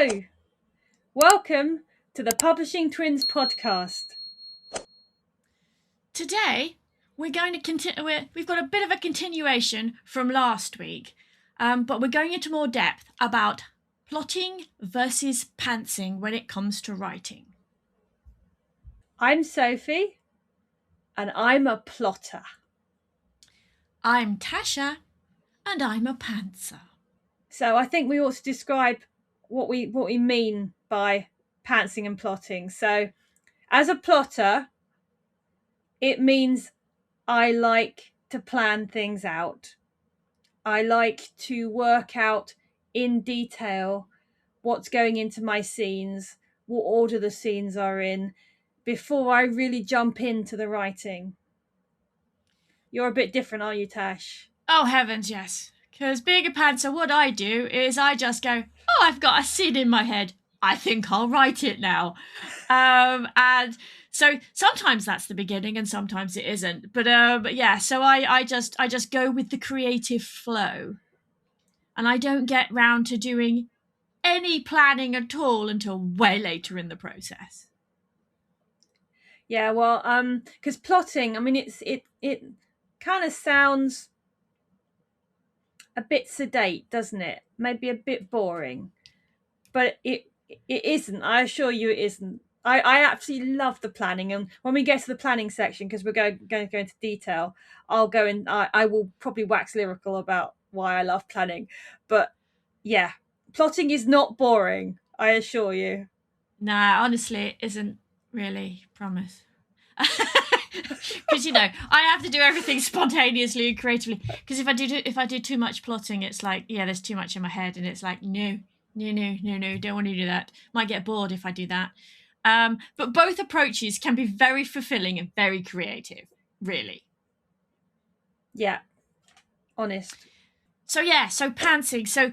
Hello, welcome to the Publishing Twins podcast. Today, we're going to continue. We've got a bit of a continuation from last week, but we're going into more depth about plotting versus pantsing when it comes to writing. I'm Sophie, and I'm a plotter. I'm Tasha, and I'm a pantser. So I think we ought to describe what we mean by pantsing and plotting. So, as a plotter, it means I like to plan things out. I like to work out in detail what's going into my scenes, what order the scenes are in, before I really jump into the writing. You're a bit different, aren't you, Tash? Oh, heavens, yes. Because being a pantser, what I do is I just go, oh, I've got a scene in my head. I think I'll write it now. And so sometimes that's the beginning and sometimes it isn't. But yeah, so I just go with the creative flow. And I don't get round to doing any planning at all until way later in the process. Yeah, well, because plotting, I mean, it kind of sounds a bit sedate, doesn't it? Maybe a bit boring, but it isn't. I assure you, it isn't. I absolutely love the planning, and when we get to the planning section, because we're going to go into detail, I'll go in. I will probably wax lyrical about why I love planning, but yeah, plotting is not boring. I assure you. Nah, honestly, it isn't really. Promise. Because I have to do everything spontaneously and creatively. Because if I do too much plotting, it's like, yeah, there's too much in my head, and it's like, no, don't want to do that. Might get bored if I do that. But both approaches can be very fulfilling and very creative, really. Yeah, honest. So pantsing. So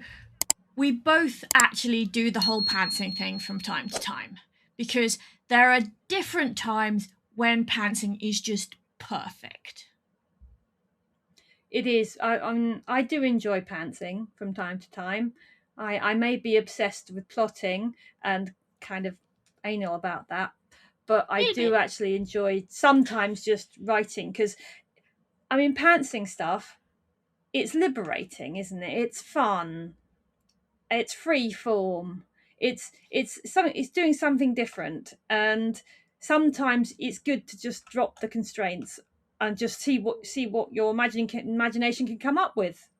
we both actually do the whole pantsing thing from time to time, because there are different times when pantsing is just perfect. It is. I do enjoy pantsing from time to time. I may be obsessed with plotting and kind of anal about that, but I do actually enjoy sometimes just writing, because I mean, pantsing stuff, it's liberating, isn't it? It's fun. It's free form. It's something. It's doing something different, and sometimes it's good to just drop the constraints and just see what your imagination can come up with.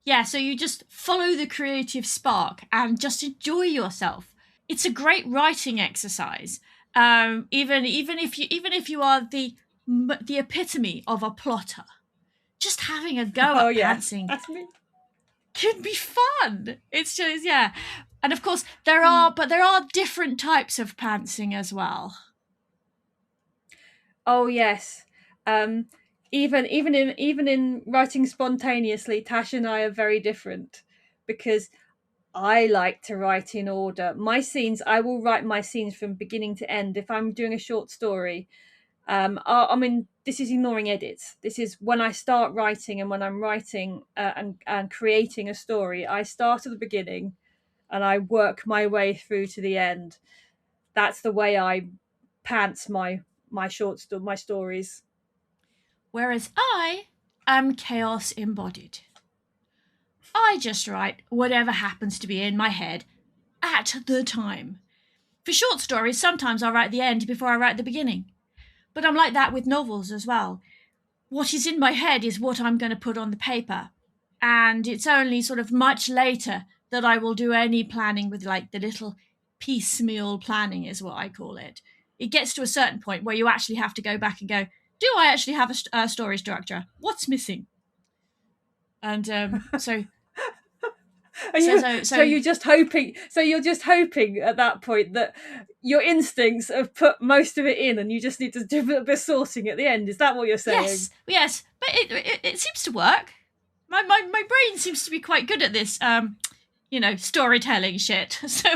Yeah, so you just follow the creative spark and just enjoy yourself. It's a great writing exercise. Even if you are the epitome of a plotter, just having a go at pantsing that's me. can be fun. It's just, yeah. And of course there are different types of pantsing as well. Oh yes. Even in writing spontaneously, Tash and I are very different, because I like to write in order. I will write my scenes from beginning to end. If I'm doing a short story, I mean, this is ignoring edits. This is when I start writing, and when I'm writing and creating a story, I start at the beginning and I work my way through to the end. That's the way I pants my stories. Whereas I am chaos embodied. I just write whatever happens to be in my head at the time. For short stories, sometimes I write the end before I write the beginning. But I'm like that with novels as well. What is in my head is what I'm going to put on the paper. And it's only sort of much later that I will do any planning with, like, the little piecemeal planning is what I call it. It gets to a certain point where you actually have to go back and go, do I actually have a story structure? What's missing? And so you're just hoping. So you're just hoping at that point that your instincts have put most of it in, and you just need to do a bit of sorting at the end. Is that what you're saying? Yes. But it seems to work. My brain seems to be quite good at this. Storytelling shit. So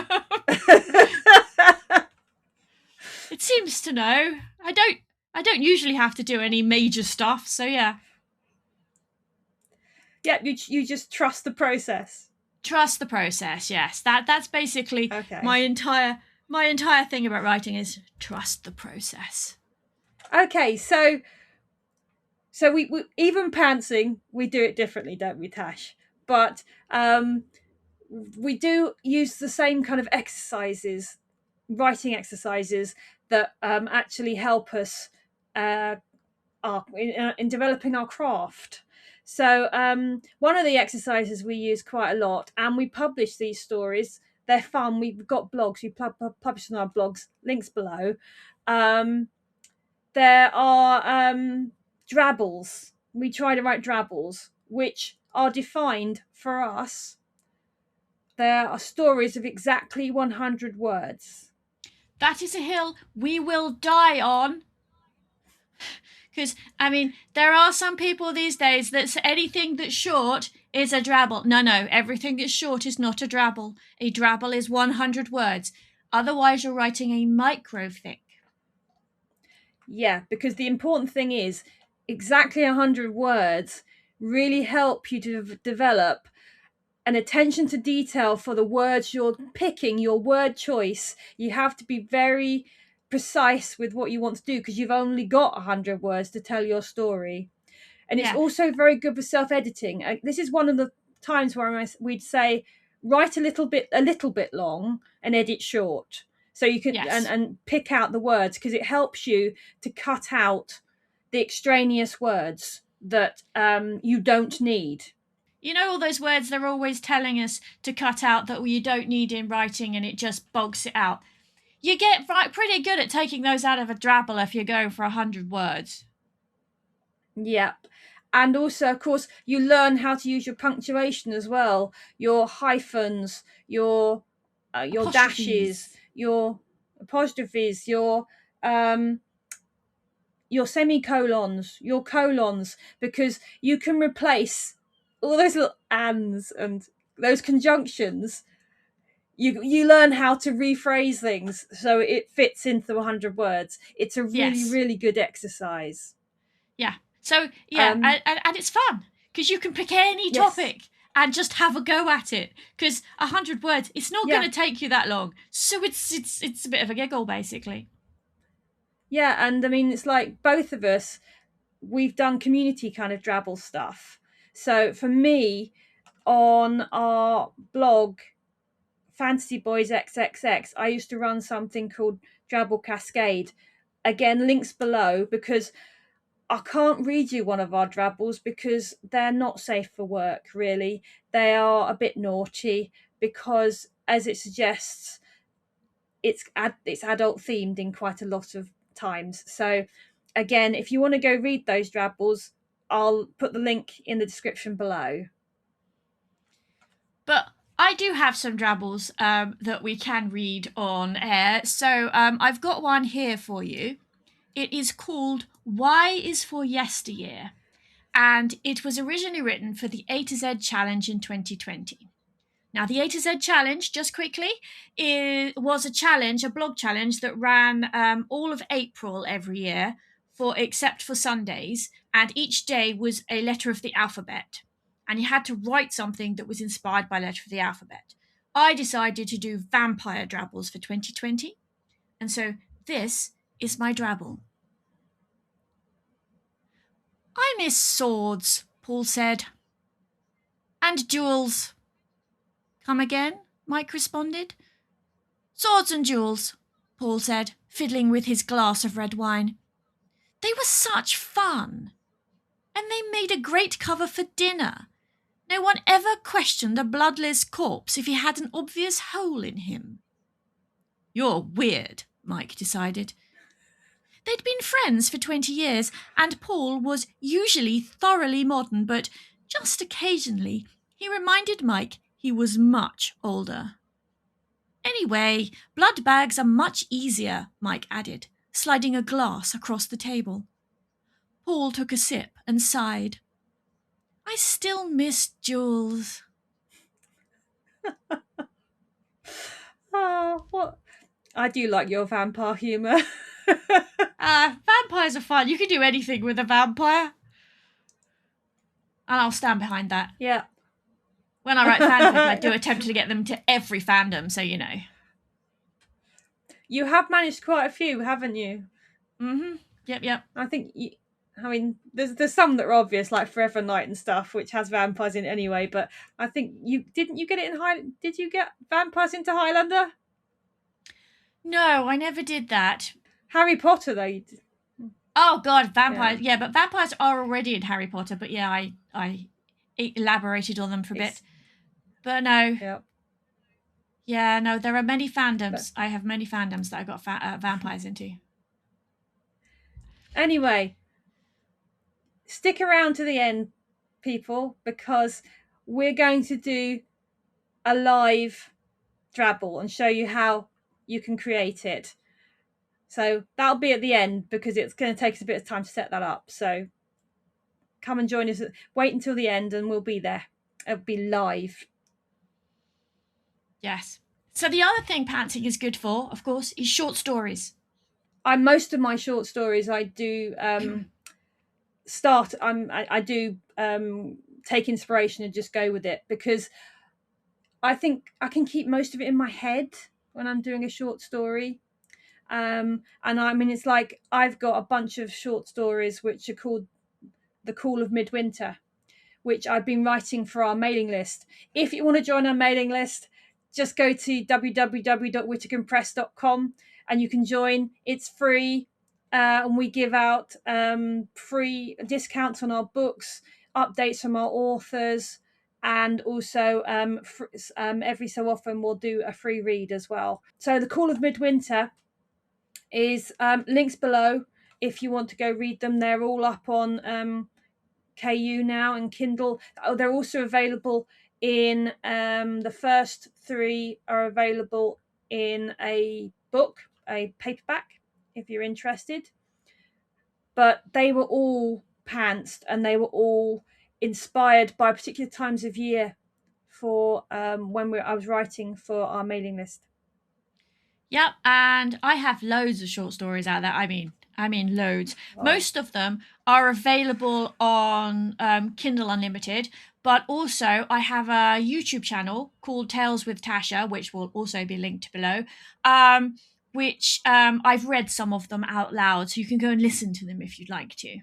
it seems to know. I don't usually have to do any major stuff. So yeah. Yeah, you just trust the process. Trust the process. Yes, that's basically Okay. my entire thing about writing is trust the process. Okay, so we even pantsing, we do it differently, don't we, Tash? But we do use the same kind of exercises, writing exercises that actually help us in developing our craft. So one of the exercises we use quite a lot, and we publish these stories. They're fun. We've got blogs. We publish on our blogs. Links below. There are drabbles. We try to write drabbles, which are defined for us. There are stories of exactly 100 words. That is a hill we will die on. Because, I mean, there are some people these days that say anything that's short is a drabble. No, everything that's short is not a drabble. A drabble is 100 words. Otherwise, you're writing a microfic. Yeah, because the important thing is exactly 100 words really help you to develop an attention to detail for the words you're picking, your word choice. You have to be very precise with what you want to do because you've only got 100 words to tell your story. And it's also very good for self-editing. This is one of the times where we'd say write a little bit long and edit short, so you can and pick out the words, because it helps you to cut out the extraneous words that you don't need. You know, all those words they're always telling us to cut out that you don't need in writing, and it just bogs it out. You get pretty good at taking those out of a drabble if you're going for 100 words. Yep. And also, of course, you learn how to use your punctuation as well, your hyphens, your dashes, your apostrophes, your semicolons, your colons, because you can replace all those little ands and those conjunctions. You learn how to rephrase things so it fits into 100 words. It's a really good exercise. Yeah. So, and it's fun because you can pick any topic and just have a go at it, because 100 words, it's not going to take you that long. So it's a bit of a giggle, basically. Yeah, and I mean, it's like both of us, we've done community kind of drabble stuff. So for me, on our blog, Fantasy Boys XXX, I used to run something called Drabble Cascade. Again, links below, because I can't read you one of our drabbles because they're not safe for work, really. They are a bit naughty because, as it suggests, it's adult themed in quite a lot of times. So again, if you want to go read those drabbles, I'll put the link in the description below. But I do have some drabbles that we can read on air. So I've got one here for you. It is called Y is for Yesteryear, and it was originally written for the A to Z Challenge in 2020. Now, the A to Z Challenge, just quickly, was a blog challenge that ran all of April every year, except for Sundays, and each day was a letter of the alphabet, and you had to write something that was inspired by a letter of the alphabet. I decided to do vampire drabbles for 2020, and so this is my drabble. I miss swords, Paul said. And duels. Come again? Mike responded. Swords and duels, Paul said, fiddling with his glass of red wine. They were such fun. And they made a great cover for dinner. No one ever questioned a bloodless corpse if he had an obvious hole in him. You're weird, Mike decided. They'd been friends for 20 years, and Paul was usually thoroughly modern, but just occasionally he reminded Mike he was much older. Anyway, blood bags are much easier, Mike added, sliding a glass across the table. Paul took a sip and sighed. I still miss Jules. Oh, what? I do like your vampire humour. Vampires are fun. You can do anything with a vampire. And I'll stand behind that. Yeah. When I write fanfic, I do attempt to get them to every fandom, so you know. You have managed quite a few, haven't you? Yep. I think I mean, there's some that are obvious, like Forever Night and stuff, which has vampires in it anyway. But I think you get it in Did you get vampires into Highlander? No, I never did that. Harry Potter, though. Oh God, vampires! Yeah, but vampires are already in Harry Potter. But yeah, I elaborated on them for a bit. But no. Yeah. Yeah, no, there are many fandoms. I have many fandoms that I got vampires into. Anyway, stick around to the end, people, because we're going to do a live Drabble and show you how you can create it. So that'll be at the end because it's going to take us a bit of time to set that up. So come and join us. Wait until the end and we'll be there. It'll be live. Yes. So the other thing pantsing is good for, of course, is short stories. Most of my short stories I do I do take inspiration and just go with it, because I think I can keep most of it in my head when I'm doing a short story. And I mean, it's like I've got a bunch of short stories which are called The Call of Midwinter, which I've been writing for our mailing list. If you want to join our mailing list, just go to www.wittegenpress.com and you can join. It's free, and we give out free discounts on our books, updates from our authors, and also every so often we'll do a free read as well. So The Call of Midwinter is links below if you want to go read them. They're all up on KU now and Kindle. They're also available in the first 3 are available in a book, a paperback, if you're interested. But they were all pantsed and they were all inspired by particular times of year for when I was writing for our mailing list. Yep, and I have loads of short stories out there. I mean loads. Oh. Most of them are available on Kindle Unlimited, but also I have a YouTube channel called Tales with Tasha, which will also be linked below, which I've read some of them out loud, so you can go and listen to them if you'd like to.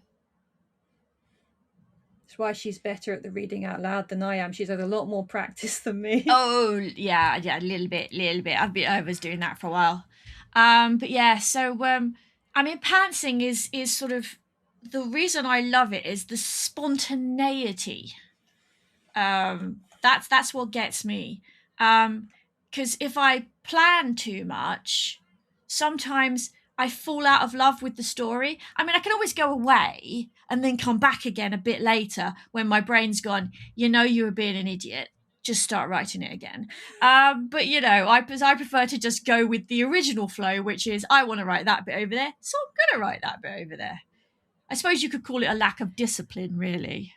That's why she's better at the reading out loud than I am. She's had a lot more practice than me. Oh, yeah, a little bit. I was doing that for a while. But yeah, so I mean, pantsing is sort of, the reason I love it is the spontaneity. That's what gets me. Because if I plan too much, sometimes I fall out of love with the story. I mean, I can always go away and then come back again a bit later when my brain's gone, you were being an idiot. Just start writing it again. But, I prefer to just go with the original flow, which is I want to write that bit over there, so I'm going to write that bit over there. I suppose you could call it a lack of discipline, really.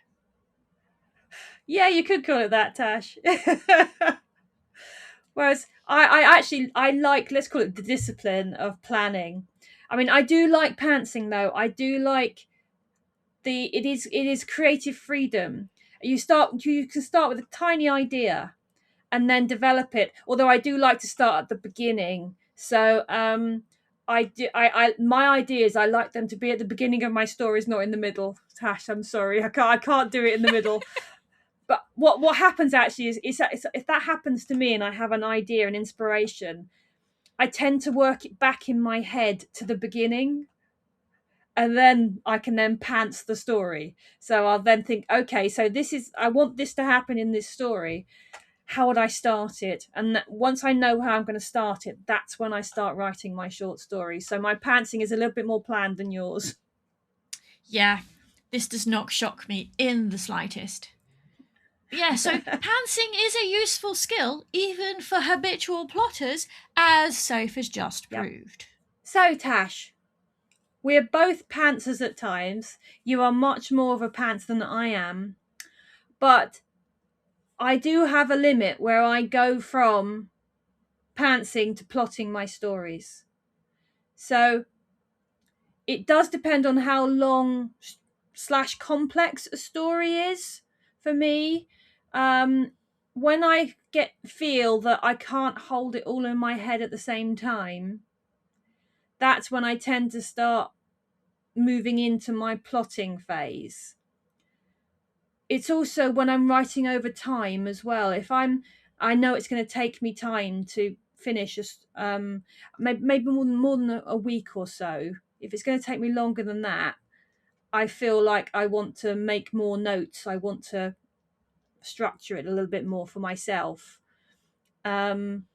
Yeah, you could call it that, Tash. Whereas I like, let's call it the discipline of planning. I mean, I do like pantsing though. I do like it is creative freedom. You can start with a tiny idea and then develop it. Although I do like to start at the beginning. So my ideas, I like them to be at the beginning of my stories, not in the middle. Tash, I'm sorry, I can't do it in the middle. But what happens actually is that if that happens to me and I have an idea, an inspiration, I tend to work it back in my head to the beginning, and then I can then pants the story. So I'll then think, okay, so I want this to happen in this story. How would I start it? And once I know how I'm going to start it, that's when I start writing my short story. So my pantsing is a little bit more planned than yours. Yeah, this does not shock me in the slightest. Yeah, so pantsing is a useful skill, even for habitual plotters, as Soph has just proved. So, Tash, we're both pantsers at times. You are much more of a pants than I am. But I do have a limit where I go from pantsing to plotting my stories. So it does depend on how long / complex a story is for me. when I feel that I can't hold it all in my head at the same time, that's when I tend to start moving into my plotting phase. It's also when I'm writing over time as well. If I know it's going to take me time to finish, maybe more than a week or so. If it's going to take me longer than that, I feel like I want to make more notes. I want to structure it a little bit more for myself. And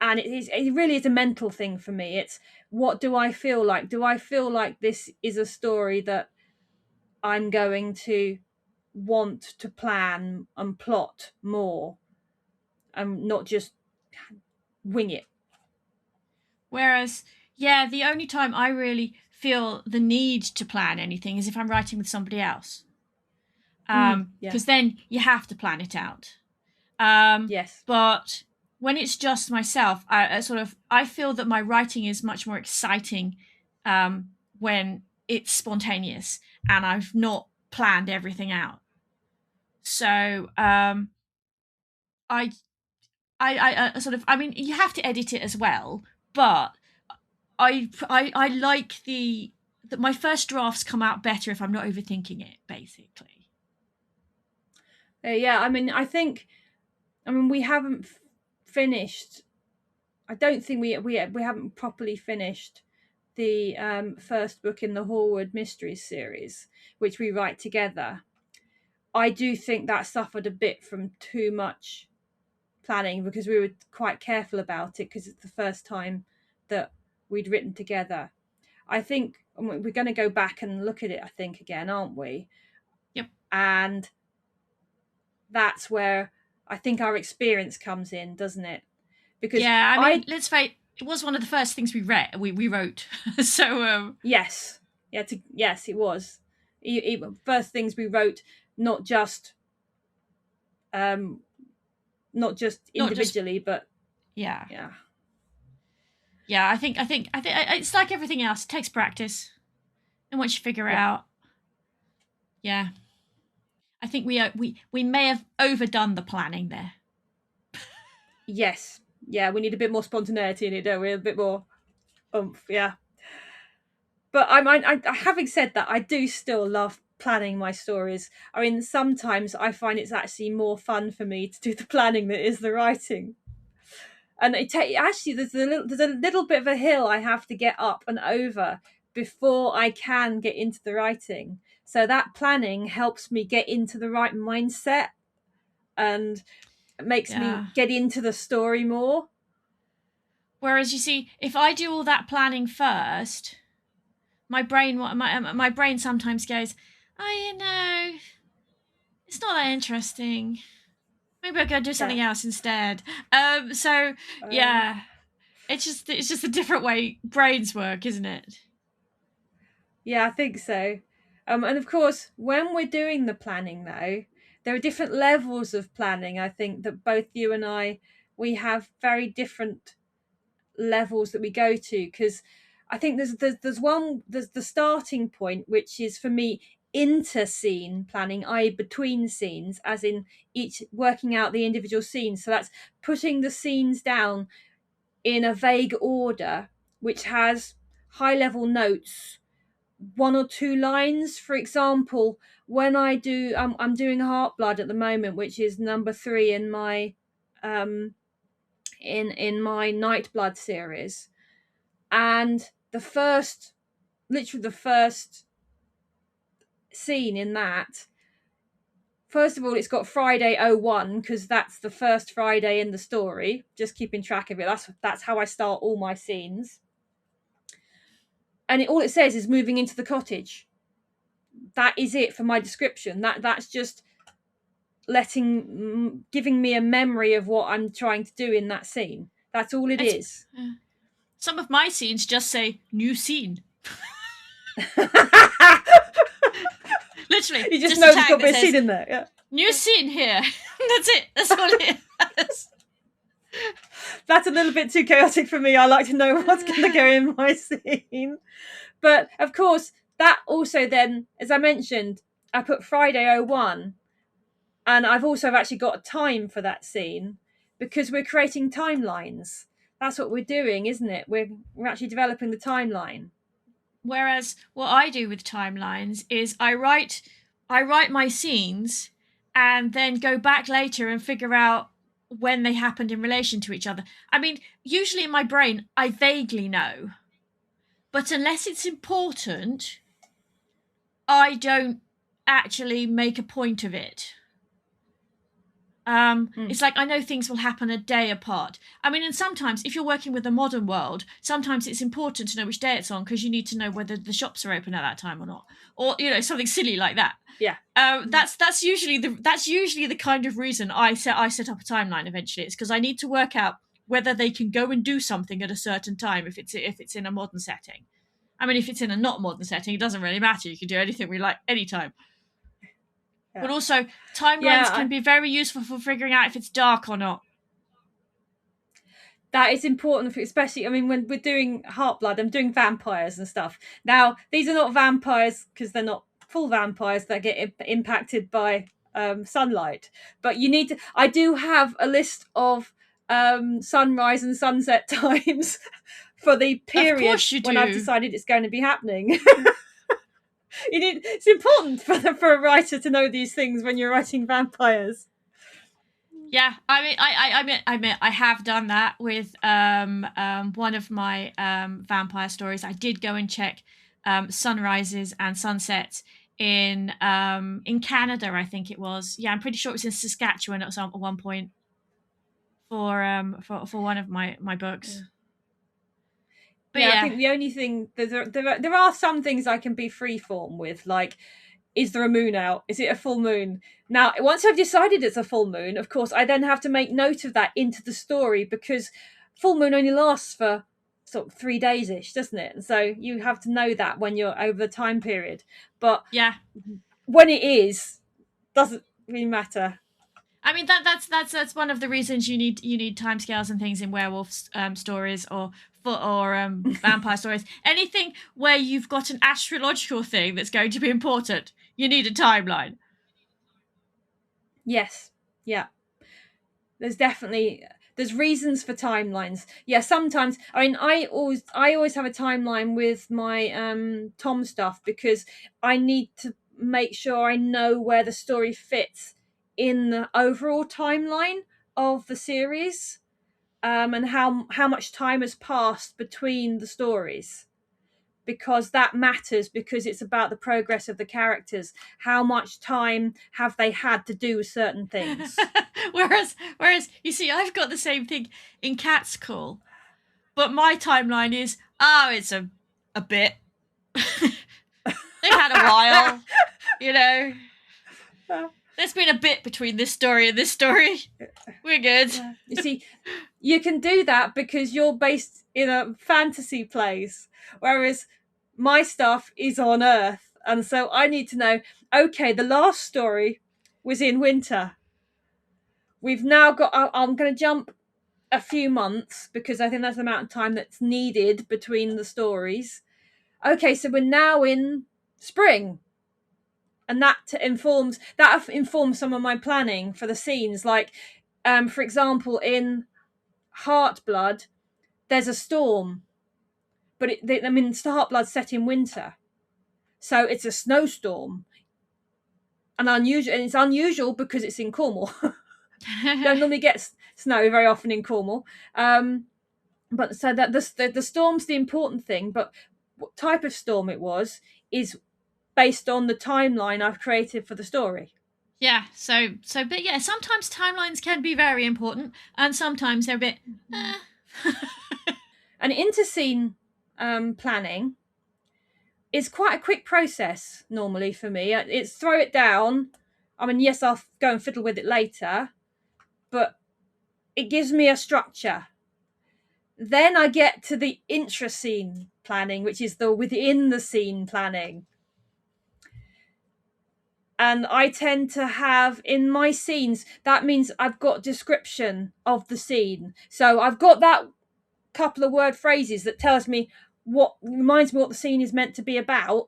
it really is a mental thing for me. It's, what do I feel like? Do I feel like this is a story that I'm going to want to plan and plot more and not just wing it? Whereas, yeah, the only time I really feel the need to plan anything is if I'm writing with somebody else. Because then you have to plan it out. Yes. But when it's just myself, I feel that my writing is much more exciting when it's spontaneous and I've not planned everything out. So I mean, you have to edit it as well, but I like that my first drafts come out better if I'm not overthinking it, basically. Yeah, I mean, we haven't finished. I don't think we haven't properly finished the first book in the Horwood Mysteries series, which we write together. I do think that suffered a bit from too much planning because we were quite careful about it because it's the first time that we'd written together. I think we're going to go back and look at it, I think, again, aren't we? Yep. And that's where I think our experience comes in, doesn't it? Because yeah, I mean, let's face it was one of the first things we wrote. So yes, yes, it was. First things we wrote, not just individually, but yeah. Yeah, I think it's like everything else. It takes practice, and once you figure it out, yeah. I think we may have overdone the planning there. Yes, yeah, we need a bit more spontaneity in it, don't we? A bit more oomph, yeah. But I having said that, I do still love planning my stories. I mean, sometimes I find it's actually more fun for me to do the planning than it is the writing. And actually there's a little bit of a hill I have to get up and over before I can get into the writing. So that planning helps me get into the right mindset and makes me get into the story more. Whereas, you see, if I do all that planning first, my brain sometimes goes, it's not that interesting. Maybe I'll go do something else instead. Yeah, it's just a different way brains work, isn't it? Yeah, I think so. And of course, when we're doing the planning, though, there are different levels of planning. I think that both you and we have very different levels that we go to, because I think there's the starting point, which is for me inter-scene planning, i.e. between scenes, as in each working out the individual scenes. So that's putting the scenes down in a vague order, which has high level notes, 1 or 2 lines. For example, when I do I'm doing Heartblood at the moment, which is number 3 in my in my Nightblood series, and literally the first scene in that, first of all, it's got Friday 01 because that's the first Friday in the story, just keeping track of it. That's how I start all my scenes. And all it says is moving into the cottage. That is it for my description. That's just giving me a memory of what I'm trying to do in that scene. That's all it is. Some of my scenes just say new scene. Literally, you just know there's got to be a scene in there. Yeah. New scene here. That's it. That's all it is. That's a little bit too chaotic for me. I like to know what's going to go in my scene. But of course, that also then, as I mentioned, I put Friday 01, And I've also actually got a time for that scene because we're creating timelines. That's what we're doing, isn't it? We're actually developing the timeline. Whereas what I do with timelines is I write my scenes and then go back later and figure out when they happened in relation to each other. I mean, usually in my brain I vaguely know. But unless it's important, I don't actually make a point of it. It's like I know things will happen a day apart. I mean, and sometimes if you're working with the modern world, sometimes it's important to know which day it's on because you need to know whether the shops are open at that time or not, or something silly like that. Yeah. That's usually the kind of reason I set up a timeline. Eventually, it's because I need to work out whether they can go and do something at a certain time if it's in a modern setting. I mean, if it's in a not modern setting, it doesn't really matter. You can do anything we like anytime. Yeah. But also, timelines can be very useful for figuring out if it's dark or not. That is important, especially, I mean, when we're doing Heartblood, I'm doing vampires and stuff. Now, these are not vampires because they're not full vampires that get impacted by sunlight. But you need to, I do have a list of sunrise and sunset times for the period when I've decided it's going to be happening. It's important for a writer to know these things when you're writing vampires. Yeah, I mean, I have done that with one of my vampire stories. I did go and check sunrises and sunsets in Canada, I think it was. Yeah, I'm pretty sure it was in Saskatchewan at one point for one of my books. Yeah. But yeah, I think the only thing there are some things I can be freeform with, like, is there a moon out? Is it a full moon? Now, once I've decided it's a full moon, of course, I then have to make note of that into the story because full moon only lasts for sort of 3 days-ish, doesn't it? And so you have to know that when you're over the time period. But yeah, when it is, doesn't really matter. I mean, that's one of the reasons you need timescales and things in werewolf stories or vampire stories. Anything where you've got an astrological thing that's going to be important, you need a timeline. Yes, yeah. There's reasons for timelines. Yeah, sometimes, I mean, I always have a timeline with my Tom stuff because I need to make sure I know where the story fits in the overall timeline of the series, and how much time has passed between the stories, because that matters, because it's about the progress of the characters. How much time have they had to do certain things? whereas you see, I've got the same thing in Cat's Call, but my timeline is it's a bit. They've had a while, There's been a bit between this story and this story. We're good. Yeah. You see, you can do that because you're based in a fantasy place, whereas my stuff is on Earth. And so I need to know, okay, the last story was in winter. We've now got, I'm going to jump a few months because I think that's the amount of time that's needed between the stories. Okay, so we're now in spring. And that informs some of my planning for the scenes. Like, for example, in Heartblood, there's a storm, but Heartblood's set in winter, so it's a snowstorm, and it's unusual because it's in Cornwall. Don't normally get snow very often in Cornwall, but so that the storm's the important thing. But what type of storm it was is based on the timeline I've created for the story. Yeah, but yeah, sometimes timelines can be very important, and sometimes they're a bit. An Intra-Scene planning is quite a quick process normally for me. It's throw it down. I mean, yes, I'll go and fiddle with it later, but it gives me a structure. Then I get to the Intra-Scene planning, which is the within the scene planning. And I tend to have in my scenes, that means I've got description of the scene. So I've got that couple of word phrases that tells me reminds me what the scene is meant to be about.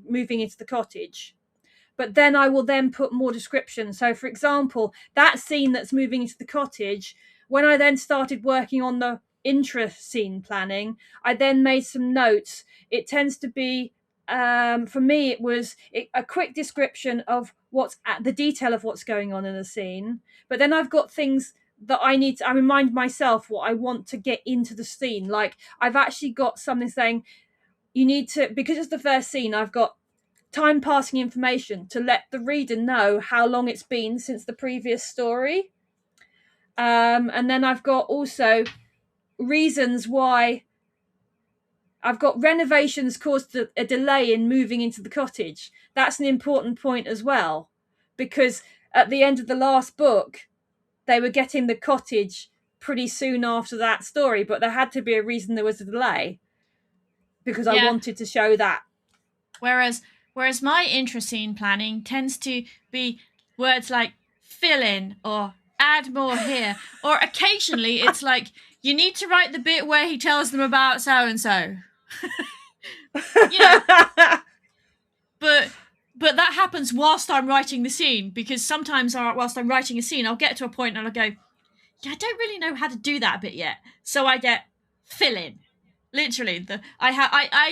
Moving into the cottage. but then I will then put more description. So for example, that scene that's moving into the cottage, when I then started working on the intra-scene planning, I then made some notes. It tends to be, for me, it was a quick description of what's at the detail of what's going on in the scene, but then I've got things that I remind myself what I want to get into the scene. Like I've actually got something saying you need to, because it's the first scene, I've got time passing information to let the reader know how long it's been since the previous story. And then I've got also reasons why. I've got renovations caused a delay in moving into the cottage. That's an important point as well, because at the end of the last book, they were getting the cottage pretty soon after that story, but there had to be a reason there was a delay, because I wanted to show that. Whereas my intra-scene planning tends to be words like fill in or add more here, or occasionally it's like you need to write the bit where he tells them about so and so. You know, but that happens whilst I'm writing the scene, because sometimes whilst I'm writing a scene, I'll get to a point and I'll go, yeah, I don't really know how to do that bit yet. So I get fill in. Literally, I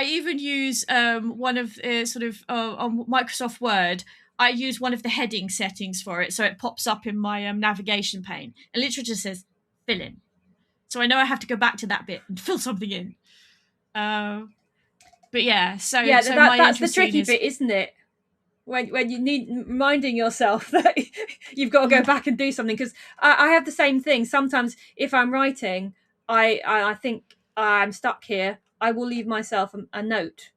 even use one of on Microsoft Word. I use one of the heading settings for it, so it pops up in my navigation pane, and literally just says fill in. So I know I have to go back to that bit and fill something in. But yeah, so that's the tricky bit, isn't it? When you need reminding yourself that you've got to go back and do something, because I have the same thing. Sometimes if I'm writing, I think I'm stuck here, I will leave myself a note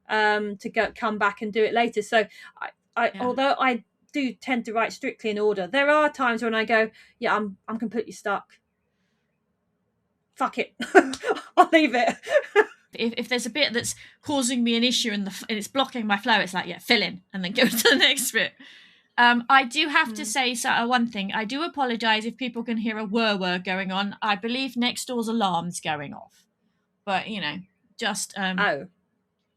to come back and do it later. So although I do tend to write strictly in order, there are times when I go, yeah, I'm completely stuck. Fuck it. I'll leave it. If there's a bit that's causing me an issue and it's blocking my flow, it's like, yeah, fill in and then go to the next bit. I do have to say one thing. I do apologise if people can hear a whir going on. I believe next door's alarm's going off. But, just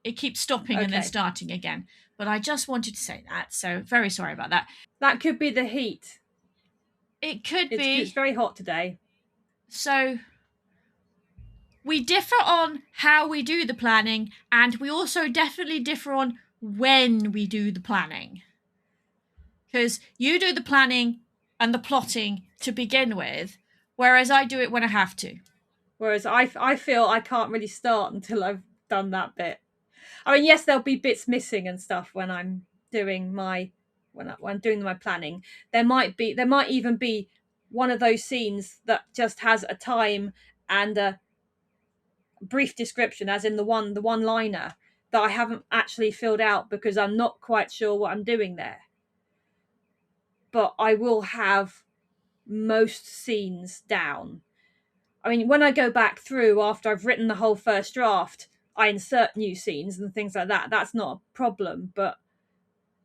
it keeps stopping and then starting again. But I just wanted to say that, so very sorry about that. That could be the heat. It could be. It's very hot today. So we differ on how we do the planning, and we also definitely differ on when we do the planning. Because you do the planning and the plotting to begin with, whereas I do it when I have to. Whereas I feel I can't really start until I've done that bit. I mean, yes, there'll be bits missing and stuff when I'm doing when I'm doing my planning. There might even be one of those scenes that just has a time and a brief description, as in the one-liner that I haven't actually filled out because I'm not quite sure what I'm doing there. But I will have most scenes down. I mean, when I go back through after I've written the whole first draft, I insert new scenes and things like that. That's not a problem, but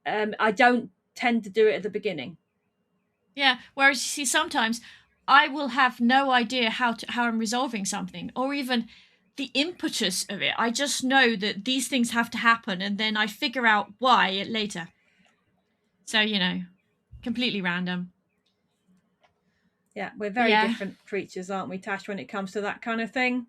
I don't tend to do it at the beginning. Yeah, whereas you see, sometimes I will have no idea how I'm resolving something, or even the impetus of it. I just know that these things have to happen, and then I figure out why later. So, completely random. Yeah, we're very different creatures, aren't we, Tash, when it comes to that kind of thing?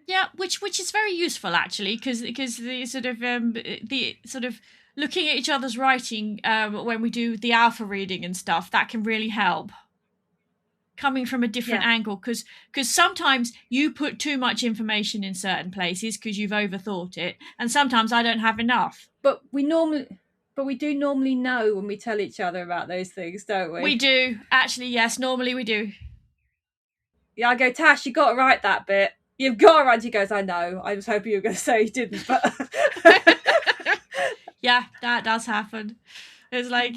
Yeah, which is very useful actually, because the sort of looking at each other's writing when we do the alpha reading and stuff, that can really help. Coming from a different angle, because sometimes you put too much information in certain places because you've overthought it, and sometimes I don't have enough. But we do normally know when we tell each other about those things, don't we? We do. Actually, yes, normally we do. Yeah, I go, Tash, you got to write that bit. You've got to write. She goes, I know. I was hoping you were going to say you didn't, but... Yeah, that does happen. It's like...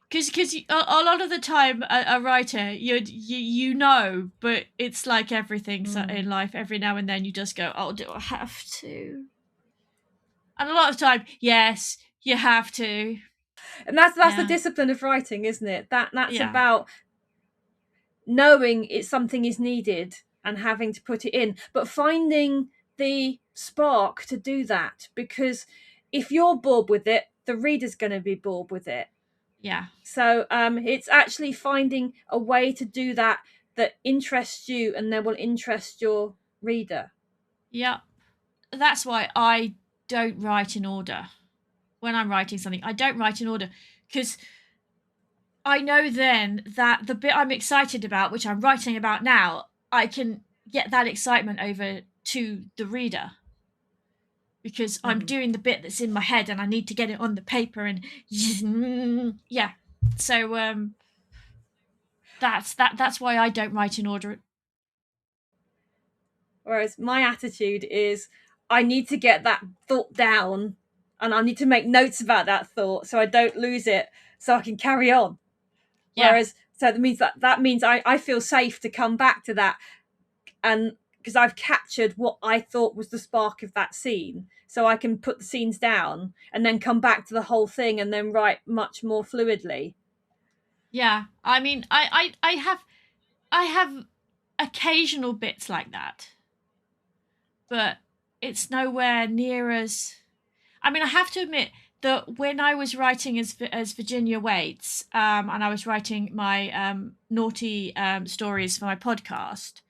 Because a lot of the time, a writer, you know, but it's like everything in life. Every now and then you just go, oh, do I have to? And a lot of time, yes, you have to. And that's the discipline of writing, isn't it? That's about knowing something is needed and having to put it in, but finding the spark to do that, because if you're bored with it, the reader's going to be bored with it. Yeah. So it's actually finding a way to do that interests you and then will interest your reader. Yeah. That's why I don't write in order. When I'm writing something, I don't write in order, because I know then that the bit I'm excited about, which I'm writing about now, I can get that excitement over to the reader, because I'm doing the bit that's in my head and I need to get it on the paper, and yeah. So that's why I don't write in order. Whereas my attitude is, I need to get that thought down and I need to make notes about that thought so I don't lose it, so I can carry on. Yeah. Whereas, so that means I feel safe to come back to that, and because I've captured what I thought was the spark of that scene, so I can put the scenes down and then come back to the whole thing and then write much more fluidly. Yeah. I mean, I have occasional bits like that, but it's nowhere near as. I mean, I have to admit that when I was writing as Virginia Waits, and I was writing my naughty stories for my podcast,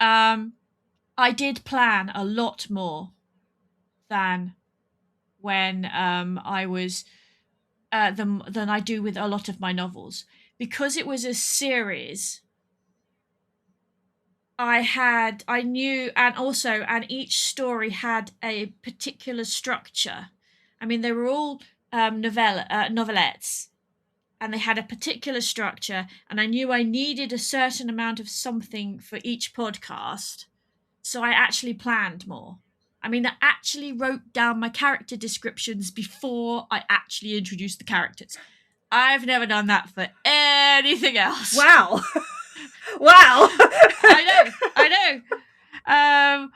I did plan a lot more than when I was than I do with a lot of my novels, because it was a series. I knew, and each story had a particular structure. I mean, they were all novelettes, and they had a particular structure, and I knew I needed a certain amount of something for each podcast, so I actually planned more. I mean, I actually wrote down my character descriptions before I actually introduced the characters. I've never done that for anything else. Wow. Wow. I know.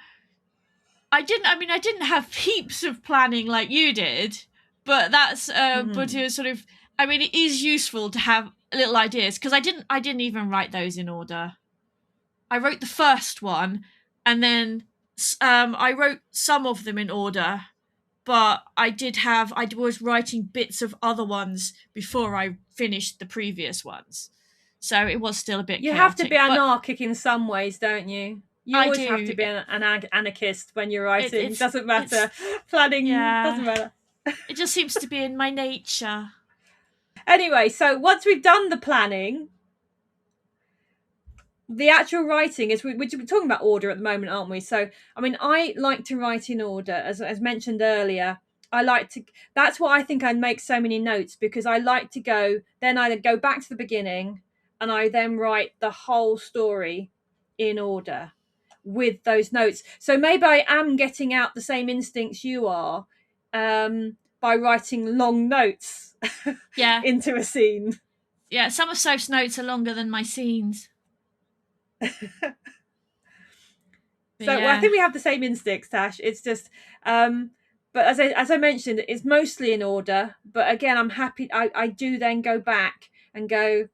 I didn't have heaps of planning like you did, but but it was sort of. I mean, it is useful to have little ideas, because I didn't even write those in order. I wrote the first one, and then I wrote some of them in order, but I was writing bits of other ones before I finished the previous ones, so it was still a bit You chaotic. have to be anarchic in some ways, don't you? You I always do. have to be an anarchist when you're writing. It doesn't matter. Planning doesn't matter. It just seems to be in my nature. Anyway, so once we've done the planning, the actual writing is, we're talking about order at the moment, aren't we? So, I mean, I like to write in order, as mentioned earlier. That's why I think I make so many notes, because I like to then I go back to the beginning and I then write the whole story in order with those notes. So maybe I am getting out the same instincts you are, by writing long notes into a scene. Yeah, some of Soph's notes are longer than my scenes. So I think we have the same instincts, Tash. It's just, but as I mentioned, it's mostly in order. But again, I'm happy. I do then go back and go,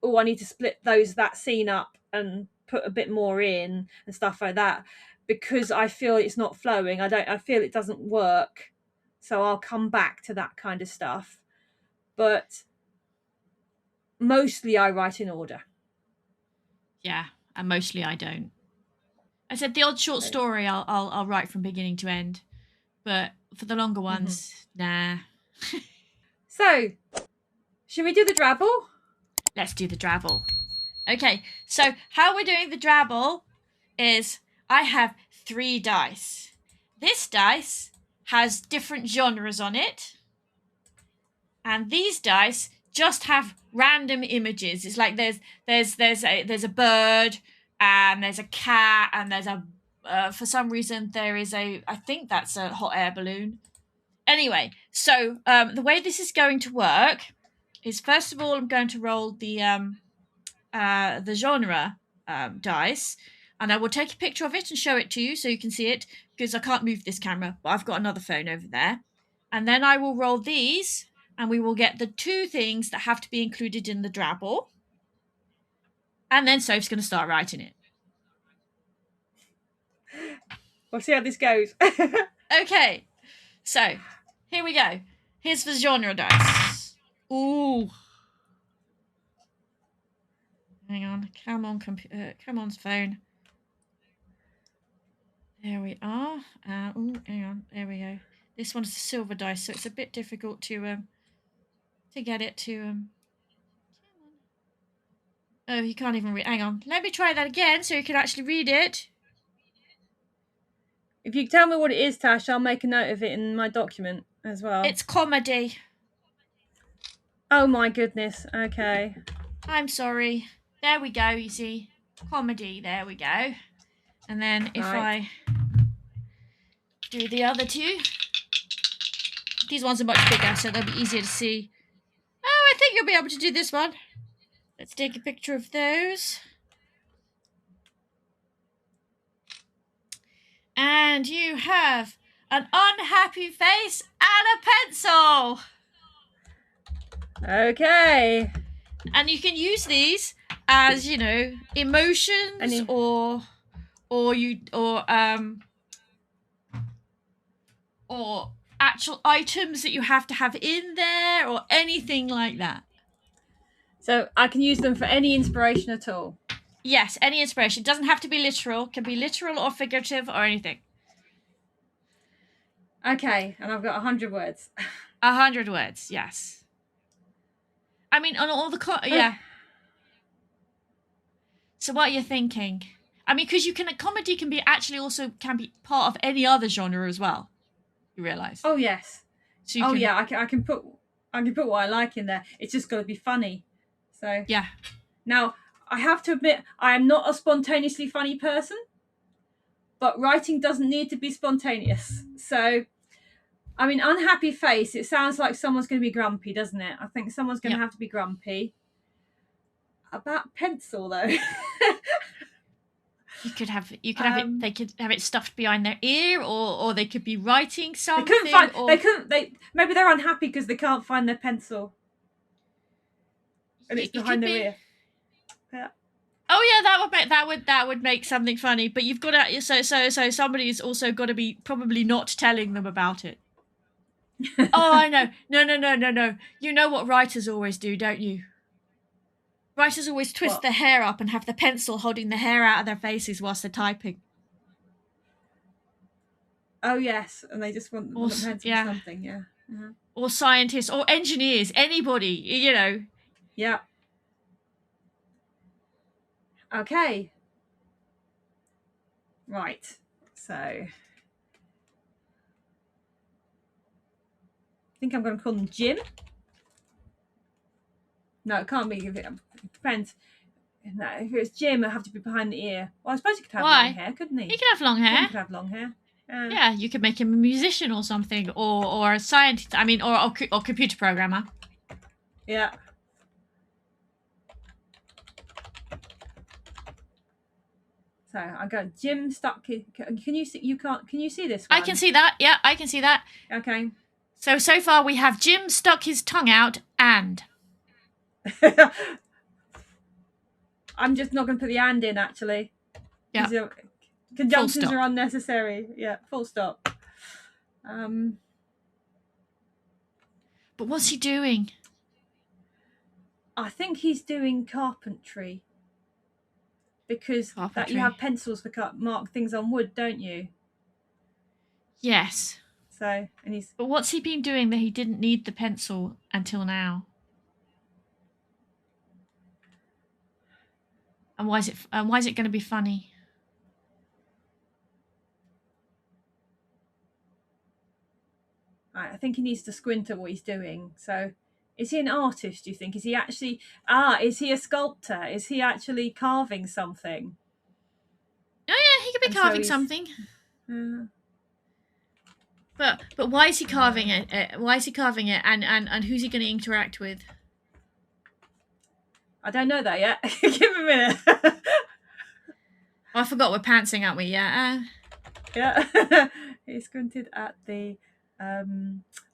oh, I need to split that scene up and put a bit more in and stuff like that, because I feel it's not flowing. I feel it doesn't work. So I'll come back to that kind of stuff. But mostly I write in order. Yeah, and mostly I don't. I said the odd short story I'll write from beginning to end, but for the longer ones, nah. So, should we do the drabble? Let's do the drabble. Okay, so how we're doing the drabble is I have 3 dice. This dice has different genres on it, and these dice just have random images. It's like there's a bird, and there's a cat, and there's for some reason there is I think that's a hot air balloon. Anyway, so the way this is going to work is, first of all, I'm going to roll the genre dice, and I will take a picture of it and show it to you so you can see it, because I can't move this camera, but I've got another phone over there. And then I will roll these, and we will get the 2 things that have to be included in the drabble. And then Soph's going to start writing it. We'll see how this goes. Okay. So, here we go. Here's the genre dice. Ooh. Hang on. Come on, come on, phone. There we are. Ooh, hang on. There we go. This one's a silver dice, so it's a bit difficult to get it to Come on. Oh, you can't even read. Hang on. Let me try that again so you can actually read it. If you tell me what it is, Tash, I'll make a note of it in my document as well. It's comedy. Oh my goodness. Okay. I'm sorry. There we go, you see. Comedy. There we go. And then if I do the other two, these ones are much bigger, so they'll be easier to see. Oh, I think you'll be able to do this one. Let's take a picture of those. And you have an unhappy face and a pencil. Okay. And you can use these as, you know, emotions or actual items that you have to have in there or anything like that. So I can use them for any inspiration at all? Yes, any inspiration. It doesn't have to be literal. It can be literal or figurative or anything. Okay, and I've got 100 words. 100 words, yes. I mean, on all the... yeah. So what are you thinking? I mean, because comedy can be part of any other genre as well. You realise? Oh yes. So I can put what I like in there. It's just got to be funny. So yeah. Now I have to admit I am not a spontaneously funny person, but writing doesn't need to be spontaneous. So, I mean, unhappy face. It sounds like someone's going to be grumpy, doesn't it? I think someone's going to have to be grumpy. About pencil though. You could have it. They could have it stuffed behind their ear, or they could be writing something. Maybe they're unhappy because they can't find their pencil, and it's behind their ear. Yeah. Oh yeah, that would make something funny. But you've got to so somebody's also got to be probably not telling them about it. Oh, I know. No. You know what writers always do, don't you? Writers always twist their hair up and have the pencil holding the hair out of their faces whilst they're typing. Oh yes, and they just want the pencil or something, yeah. Uh-huh. Or scientists, or engineers, anybody, you know. Yeah. Okay. Right. So I think I'm going to call them Jim. No, it can't be. It depends. No, if it was Jim, it'd have to be behind the ear. Well, I suppose he could have long hair, couldn't he? He could have long hair. Jim could have long hair. Yeah, you could make him a musician or something, or a scientist. I mean, or computer programmer. Yeah. So I got Jim stuck. Can you see? You can't. Can you see this one? I can see that. Yeah, I can see that. Okay. So far we have Jim stuck his tongue out and. I'm just not going to put the and in, actually. Yeah. Conjunctions are unnecessary. Yeah, full stop. But what's he doing? I think he's doing carpentry. Because you have pencils for mark things on wood, don't you? Yes. So, and he's... But what's he been doing that he didn't need the pencil until now? And why is it going to be funny? I think he needs to squint at what he's doing. So, is he an artist, do you think? Is he actually... is he a sculptor? Is he actually carving something? Oh, yeah, he could be carving something. But why is he carving it? Why is he carving it? And who's he going to interact with? I don't know that yet. Give me a minute. I forgot we're pantsing, aren't we? Yeah. Yeah. He squinted at the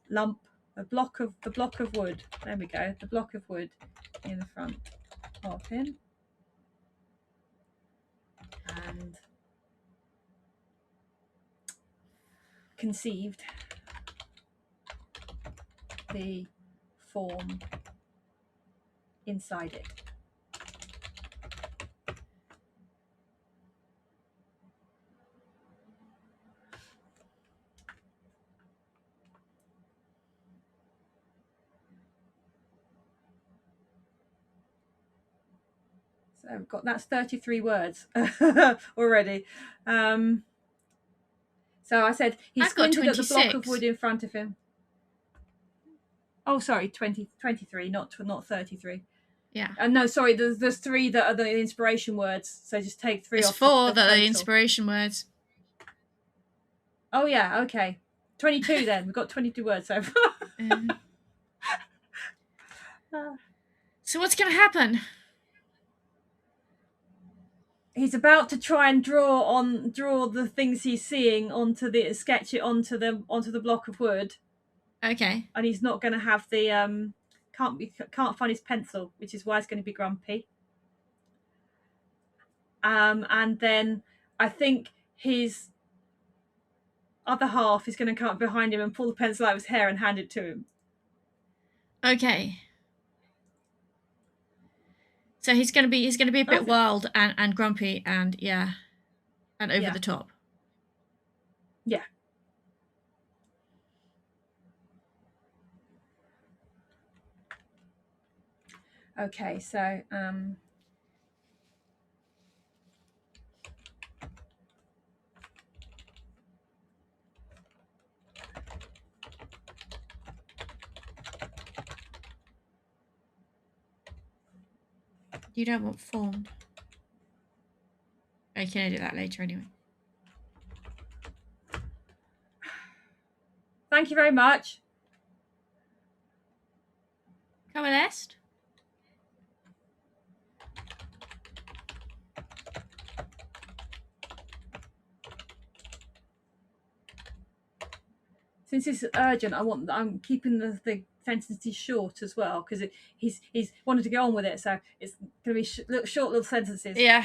lump, the block of wood. There we go. The block of wood in the front of him, and conceived the form inside it. So I've got, that's 33 words already. So I said he squinted at the block of wood in front of him. Oh, sorry, 23, not 33. Yeah. No, sorry, there's 3 that are the inspiration words. So just take 3 There's off. 4 that are the inspiration words. Oh yeah, okay. 22 then. We've got 22 words so far. So what's going to happen? He's about to try and draw the things he's seeing sketch it onto the block of wood. Okay. And he's not going to have the can't find his pencil, which is why he's going to be grumpy. And then I think his other half is going to come up behind him and pull the pencil out of his hair and hand it to him. Okay. So he's going to be a bit wild and grumpy and over the top. Yeah. Okay, so you don't want formed. I can edit that later anyway. Thank you very much. Come on, Est. Since it's urgent, I'm keeping the sentences short as well because he's wanted to get on with it, so it's going to be short little sentences. Yeah.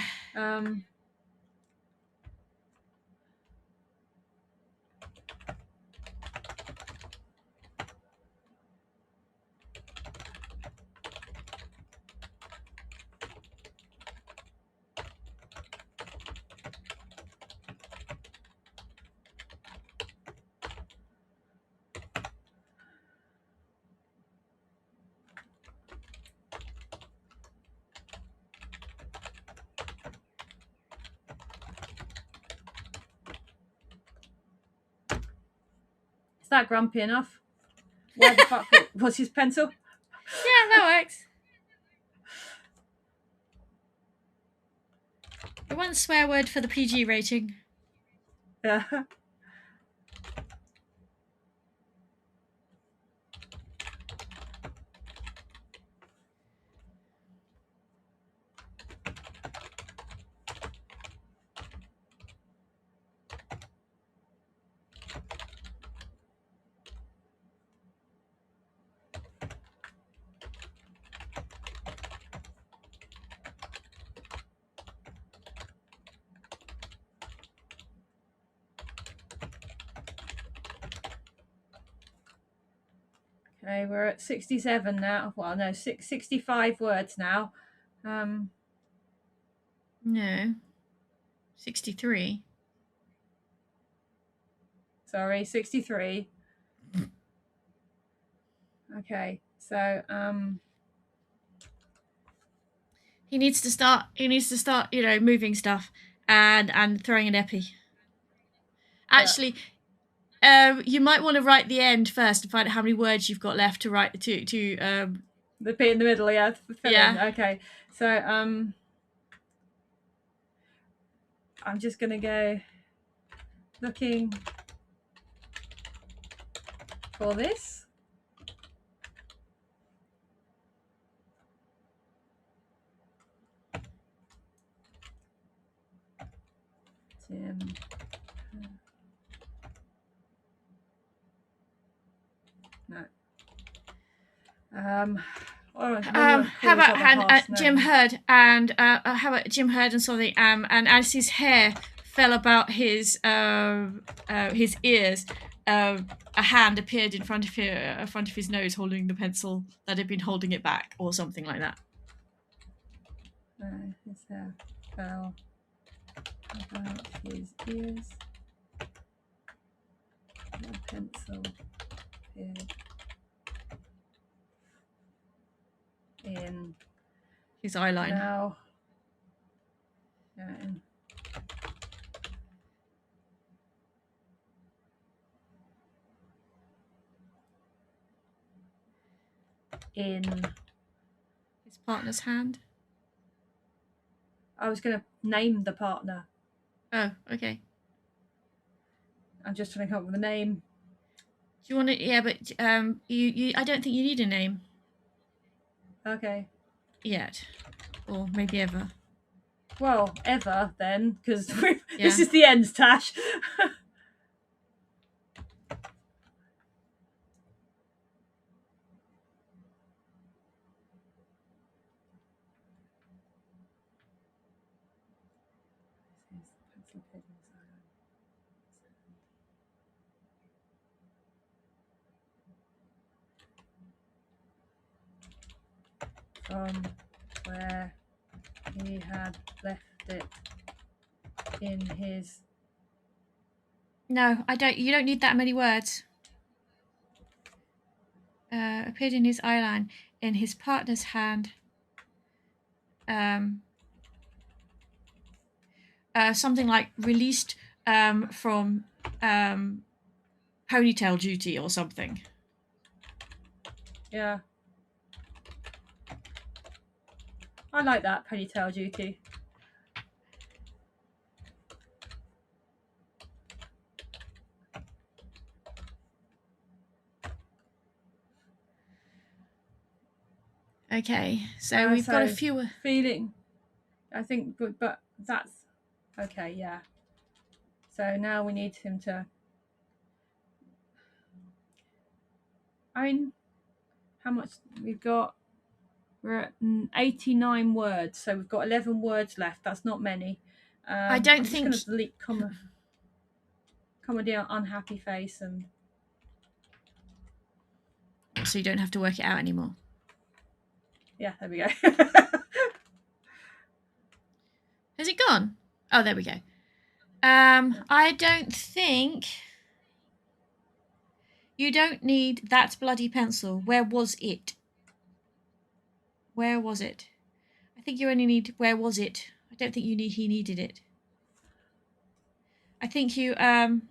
Is that grumpy enough? Why the fuck was his pencil? Yeah, that works. One swear word for the PG rating. Yeah. Okay, we're at 67 now. Well, no, 65 words now. No. 63. Sorry, 63. Okay, so he needs to start, moving stuff and throwing an epi. Actually, you might want to write the end first to find out how many words you've got left to write to the bit in the middle, yeah. In. Okay. So I'm just gonna go looking for this. Tim. No. How about Jim Hurd and how about Jim Hurd and something and as his hair fell about his ears, a hand appeared in front of his nose, holding the pencil that had been holding it back, or something like that. His hair fell about his ears. The pencil appeared in his eyeline. Now, in his partner's hand. I was going to name the partner. Oh, okay. I'm just trying to come up with a name. Do you want to? Yeah, but you. I don't think you need a name. Okay. Yet, or maybe ever. Well, ever then, because this is the end, Tash. From where he had left it in his... No, I don't. You don't need that many words. Appeared in his eyeline, in his partner's hand. Something like released from ponytail duty or something. Yeah. I like that, ponytail duty. Okay, so we've got a few... Feeling, I think, but that's... Okay, yeah. So now we need him to... I mean, how much we've got? We're at 89 words, so we've got 11 words left. That's not many. I don't think... I'm just going to delete comedy unhappy face and... So you don't have to work it out anymore. Yeah, there we go. Has it gone? Oh, there we go. I don't think... You don't need that bloody pencil. Where was it? Where was it? I think you only need where was it. I don't think he needed it. I think you can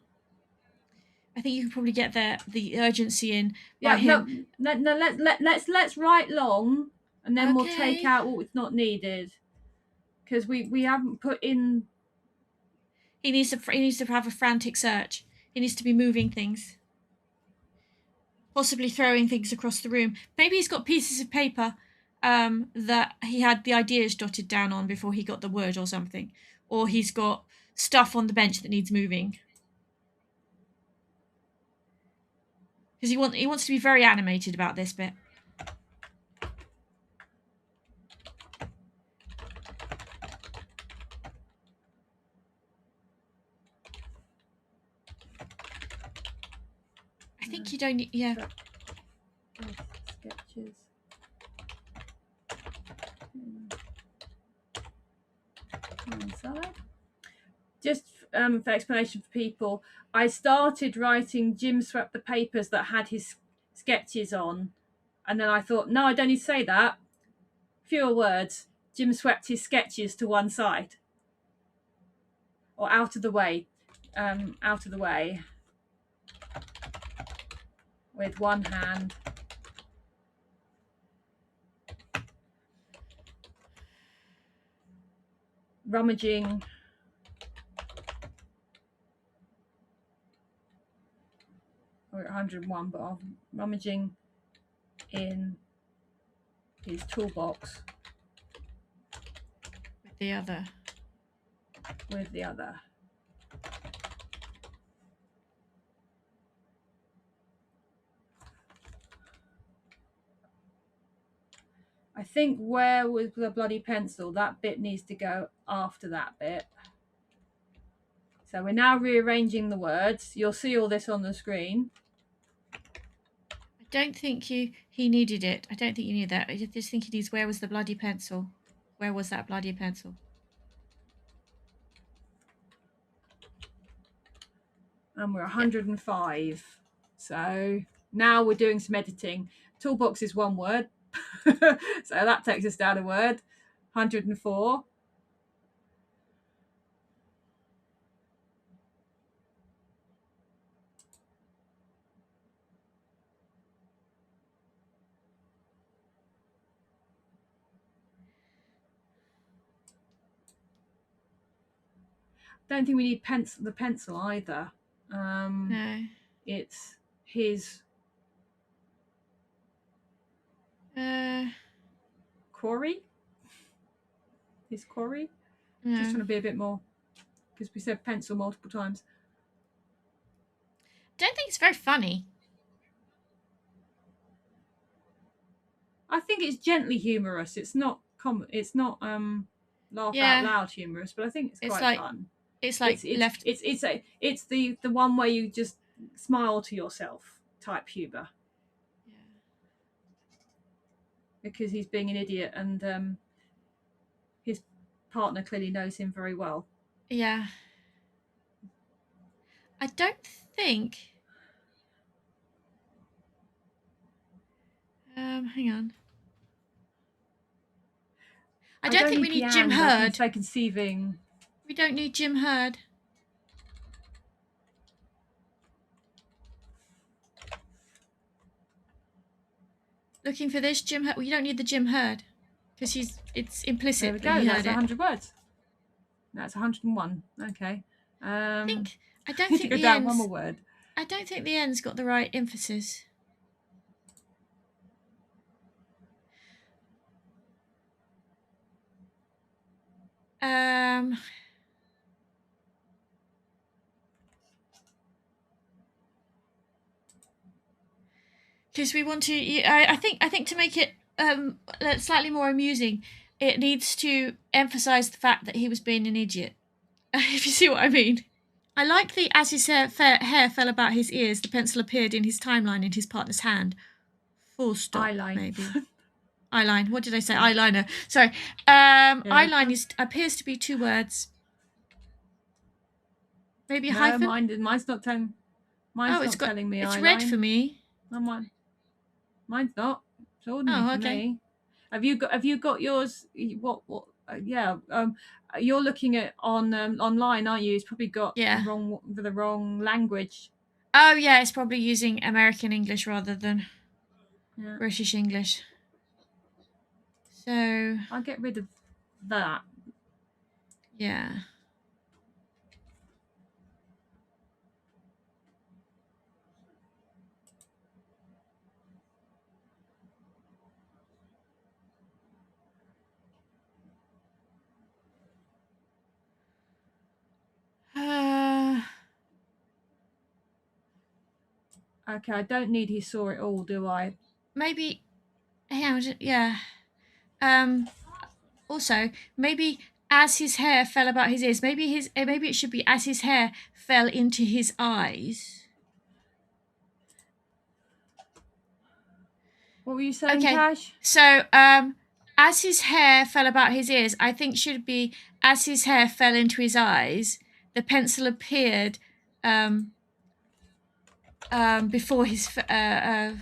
probably get the urgency in by him. No, let's write long and then we'll take out what's not needed. Because we haven't put in... He needs to have a frantic search. He needs to be moving things. Possibly throwing things across the room. Maybe he's got pieces of paper that he had the ideas jotted down on before he got the word or something. Or he's got stuff on the bench that needs moving. Because he wants to be very animated about this bit. I think you don't need... Yeah. Sketches. Inside. Just for explanation for people, I started writing Jim swept the papers that had his sketches on, and then I thought, no, I don't need to say that. Fewer words. Jim swept his sketches to one side. Or out of the way. Out of the way. With one hand. Rummaging. We're at 101, but I'm rummaging in his toolbox. With the other. I think where was the bloody pencil? That bit needs to go after that bit. So we're now rearranging the words. You'll see all this on the screen. I don't think he needed it. I don't think you need that. I just think he needs, where was the bloody pencil? Where was that bloody pencil? And we're 105. So now we're doing some editing. Toolbox is one word. So that takes us down a word. 104. Don't think we need the pencil either. No. It's his quarry. His quarry. No. Just trying to be a bit more, because we said pencil multiple times. Don't think it's very funny. I think it's gently humorous. It's not It's not laugh out loud humorous, but I think it's quite fun. It's like it's the one where you just smile to yourself type humor. Yeah. Because he's being an idiot, and his partner clearly knows him very well. Yeah. I don't think. Hang on. I don't think we need Jim Hurd. It's like conceiving. We don't need Jim Hurd. Looking for this Jim Hurd. We don't need the Jim Hurd because it's implicit. There we go. That's 100 words. That's 101. Okay. I don't need think to go down one more word. I don't think the end's got the right emphasis. Because we want to. I think to make it slightly more amusing, it needs to emphasize the fact that he was being an idiot. If you see what I mean. I like the, as his hair fell about his ears, the pencil appeared in his timeline in his partner's hand. Full stop, eyeline. Maybe. Eyeline. What did I say? Yeah. Eyeliner. Sorry. Eyeline appears to be two words. Maybe a hyphen? Mine's not telling. Mine's not telling me. It's eyeline. red for me. No, mine's not. It's ordinary for me. Have you got yours? What? Yeah. You're looking at online, aren't you? It's probably got the wrong language. Oh yeah, it's probably using American English rather than British English. So I'll get rid of that. Yeah. Okay, I don't need he saw it all, do I? Maybe. Yeah. Also, maybe as his hair fell about his ears, maybe it should be as his hair fell into his eyes. What were you saying, Cash? So, as his hair fell about his ears, I think should be as his hair fell into his eyes, the pencil appeared before his eyes.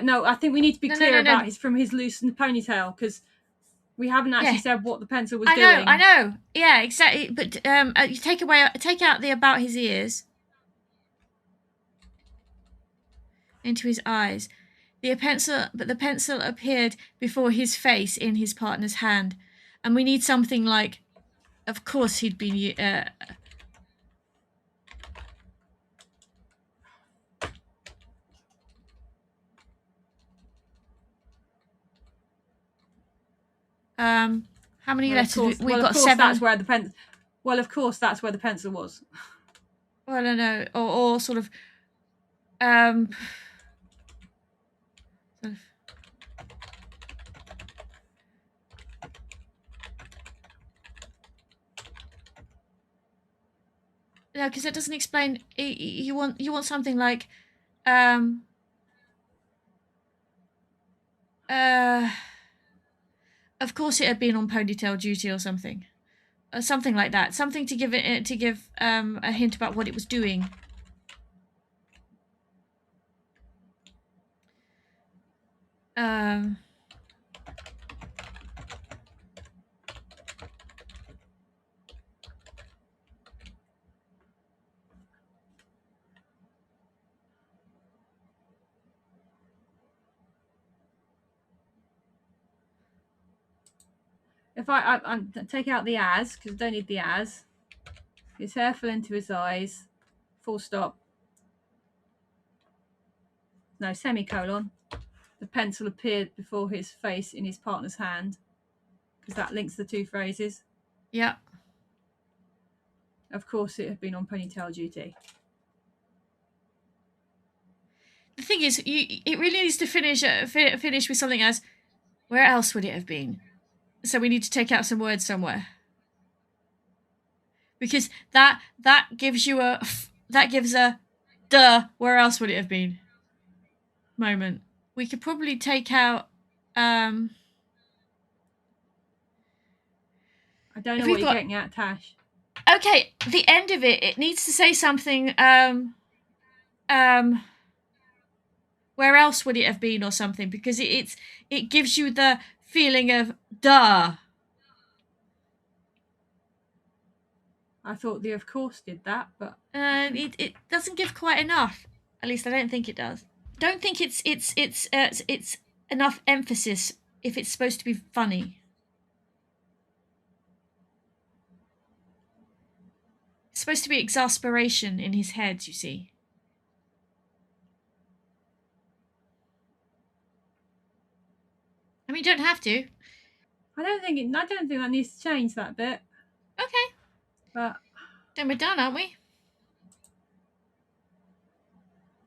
No, I think we need to be clear about his from his loosened ponytail, because we haven't actually said what the pencil was doing. I know. Yeah, exactly. But you take out the about his ears into his eyes. The pencil appeared before his face in his partner's hand, and we need something like, of course he'd been. How many letters? We've got 7. That's where the pen. Well, of course, that's where the pencil was. Well, I don't know, or sort of. No, because it doesn't explain. You want something like, of course it had been on ponytail duty or something, something like that. Something to give a hint about what it was doing. If I take out the as, because I don't need the as. His hair fell into his eyes. Full stop. No, semicolon. The pencil appeared before his face in his partner's hand, because that links the two phrases. Yeah. Of course, it had been on ponytail duty. The thing is, it really needs to finish with something as, where else would it have been? So we need to take out some words somewhere. Because that gives a duh, where else would it have been moment. We could probably take out I don't know what you're getting at, Tash. Okay, the end of it needs to say something where else would it have been or something, because it gives you the feeling of duh. I thought the of course did that, but it doesn't give quite enough. At least I don't think it does. Don't think it's enough emphasis if it's supposed to be funny. It's supposed to be exasperation in his head, you see. I mean, you don't have to. I don't think that needs to change that bit. Okay. But then we're done, aren't we?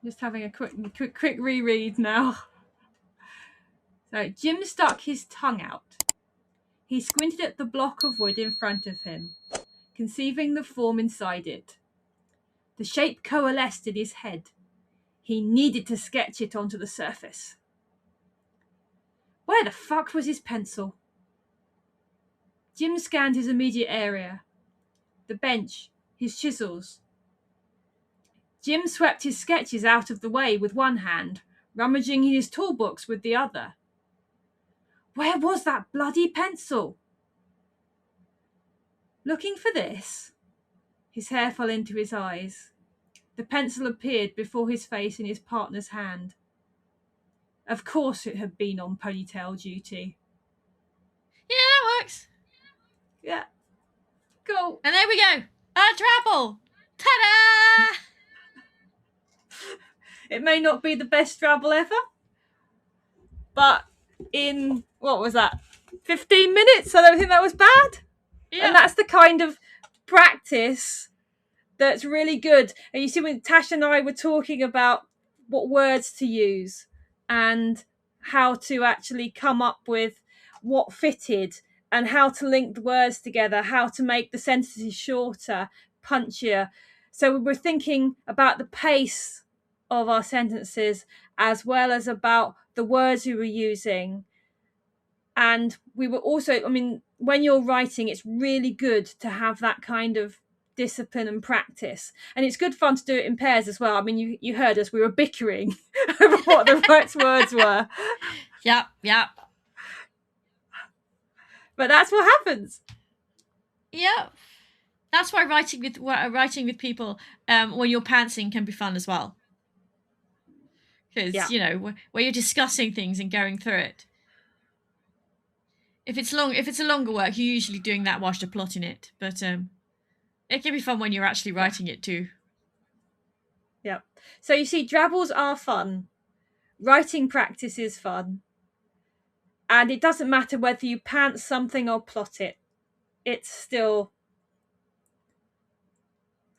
Just having a quick reread now. So Jim stuck his tongue out. He squinted at the block of wood in front of him, conceiving the form inside it. The shape coalesced in his head. He needed to sketch it onto the surface. Where the fuck was his pencil? Jim scanned his immediate area. The bench, his chisels. Jim swept his sketches out of the way with one hand, rummaging in his toolbox with the other. Where was that bloody pencil? Looking for this? His hair fell into his eyes. The pencil appeared before his face in his partner's hand. Of course it had been on ponytail duty. Yeah, that works. Yeah. Cool. And there we go. A Drabble. Ta-da! It may not be the best Drabble ever, but in, what was that, 15 minutes? I don't think that was bad. Yeah. And that's the kind of practice that's really good. And you see, when Tash and I were talking about what words to use and how to actually come up with what fitted and how to link the words together, how to make the sentences shorter, punchier. So we were thinking about the pace of our sentences as well as about the words we were using. And we were also, I mean, when you're writing, it's really good to have that kind of discipline and practice. And it's good fun to do it in pairs as well. I mean, you heard us, we were bickering over what the right words were. Yep. But that's what happens. Yep. That's why writing with people when you're pantsing can be fun as well. Because, you know, where you're discussing things and going through it. If it's a longer work, you're usually doing that whilst you're plotting it. But it can be fun when you're actually writing it too. Yep. So you see, Drabbles are fun. Writing practice is fun. And it doesn't matter whether you pants something or plot it. It's still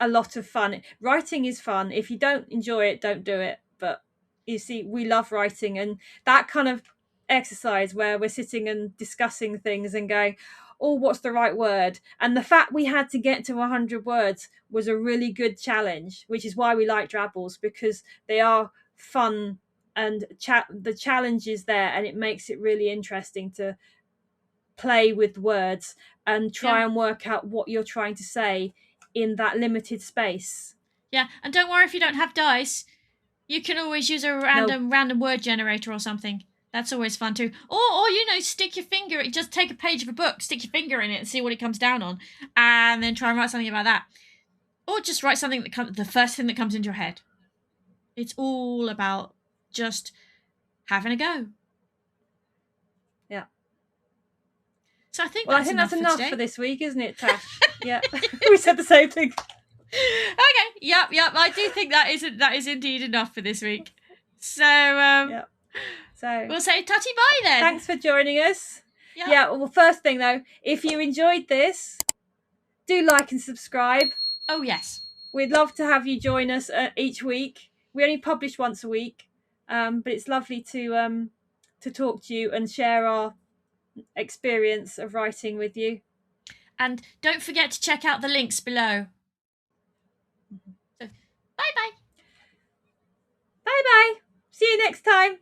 a lot of fun. Writing is fun. If you don't enjoy it, don't do it. But you see, we love writing, and that kind of exercise where we're sitting and discussing things and going, oh, what's the right word? And the fact we had to get to 100 words was a really good challenge, which is why we like Drabbles, because they are fun and the challenge is there, and it makes it really interesting to play with words and try and work out what you're trying to say in that limited space. Yeah, and don't worry if you don't have dice. You can always use a random word generator or something. That's always fun too. Or stick your finger. Just take a page of a book, stick your finger in it, and see what it comes down on, and then try and write something about that. Or just write something the first thing that comes into your head. It's all about just having a go. Yeah. So I think that's enough for this week, isn't it, Tash? Yeah, we said the same thing. Okay. Yep. I do think that is indeed enough for this week. So So we'll say tutty bye then. Thanks for joining us. Yep. Yeah. Well, first thing though, if you enjoyed this, do like and subscribe. Oh yes. We'd love to have you join us each week. We only publish once a week, but it's lovely to talk to you and share our experience of writing with you. And don't forget to check out the links below. So, bye-bye. Bye-bye. See you next time.